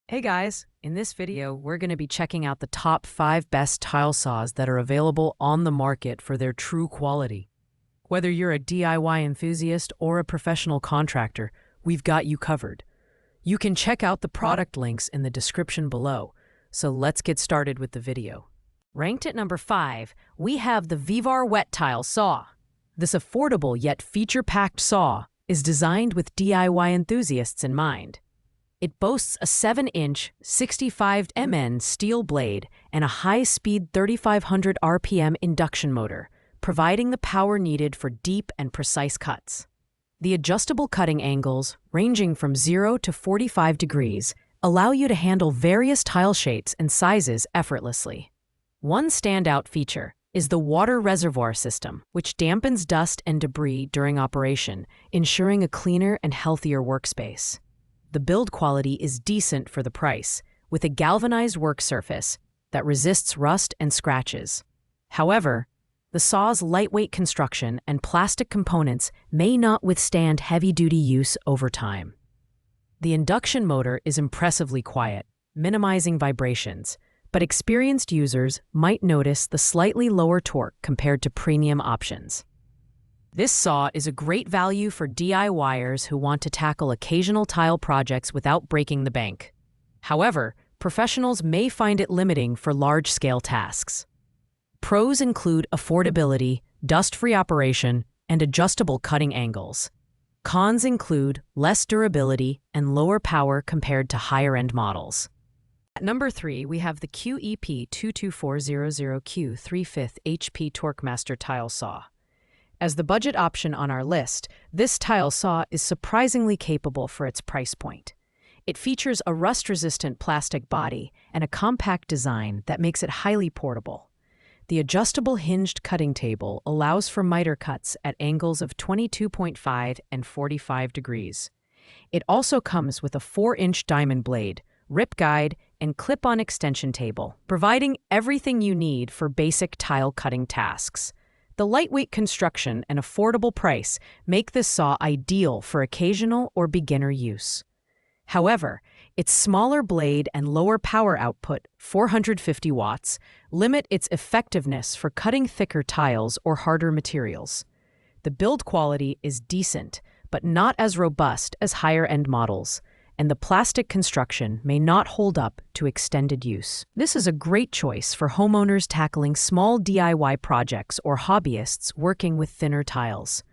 Hey guys, in this video, we're going to be checking out the top 5 best tile saws that are available on the market for their true quality. Whether you're a DIY enthusiast or a professional contractor, we've got you covered. You can check out the product links in the description below, so let's get started with the video. Ranked at number 5, we have the Vivar Wet Tile Saw. This affordable yet feature-packed saw is designed with DIY enthusiasts in mind. It boasts a 7-inch, 65 mn steel blade and a high-speed 3,500 RPM induction motor, providing the power needed for deep and precise cuts. The adjustable cutting angles, ranging from 0 to 45 degrees, allow you to handle various tile shapes and sizes effortlessly. One standout feature is the water reservoir system, which dampens dust and debris during operation, ensuring a cleaner and healthier workspace. The build quality is decent for the price, with a galvanized work surface that resists rust and scratches. However, the saw's lightweight construction and plastic components may not withstand heavy-duty use over time. The induction motor is impressively quiet, minimizing vibrations, but experienced users might notice the slightly lower torque compared to premium options. This saw is a great value for DIYers who want to tackle occasional tile projects without breaking the bank. However, professionals may find it limiting for large-scale tasks. Pros include affordability, dust-free operation, and adjustable cutting angles. Cons include less durability and lower power compared to higher-end models. At number 3, we have the QEP22400Q 3/5 HP TorqueMaster Tile Saw. As the budget option on our list, this tile saw is surprisingly capable for its price point. It features a rust-resistant plastic body and a compact design that makes it highly portable. The adjustable hinged cutting table allows for miter cuts at angles of 22.5 and 45 degrees. It also comes with a 4-inch diamond blade, rip guide, and clip-on extension table, providing everything you need for basic tile cutting tasks. The lightweight construction and affordable price make this saw ideal for occasional or beginner use. However, its smaller blade and lower power output, 450 watts, limit its effectiveness for cutting thicker tiles or harder materials. The build quality is decent, but not as robust as higher-end models, and the plastic construction may not hold up to extended use. This is a great choice for homeowners tackling small DIY projects or hobbyists working with thinner tiles.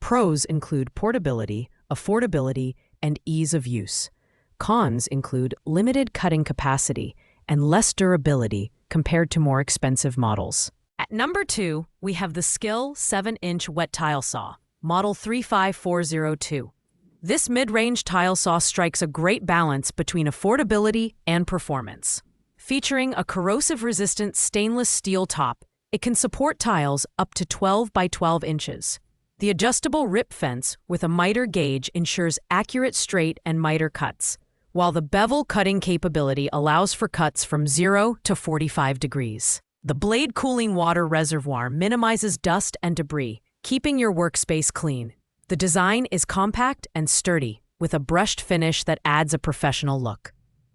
Pros include portability, affordability, and ease of use. Cons include limited cutting capacity and less durability compared to more expensive models. At number 2, we have the Skill 7-inch wet tile saw, model 35402. This mid-range tile saw strikes a great balance between affordability and performance. Featuring a corrosive-resistant stainless steel top, it can support tiles up to 12 by 12 inches. The adjustable rip fence with a miter gauge ensures accurate straight and miter cuts, while the bevel cutting capability allows for cuts from 0 to 45 degrees. The blade cooling water reservoir minimizes dust and debris, keeping your workspace clean. The design is compact and sturdy, with a brushed finish that adds a professional look.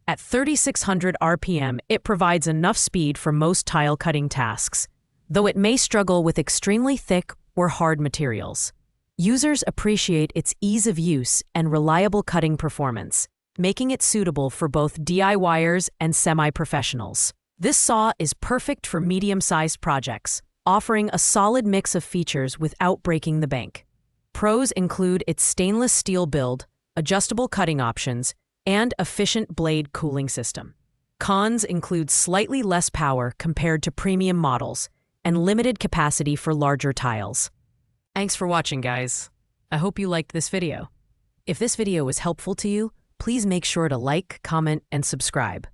At 3,600 RPM, it provides enough speed for most tile cutting tasks, though it may struggle with extremely thick or hard materials. Users appreciate its ease of use and reliable cutting performance, making it suitable for both DIYers and semi-professionals. This saw is perfect for medium-sized projects, offering a solid mix of features without breaking the bank. Pros include its stainless steel build, adjustable cutting options, and efficient blade cooling system. Cons include slightly less power compared to premium models and limited capacity for larger tiles. Thanks for watching, guys. I hope you liked this video. If this video was helpful to you, please make sure to like, comment, and subscribe.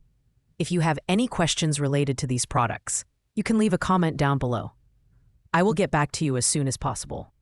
If you have any questions related to these products, you can leave a comment down below. I will get back to you as soon as possible.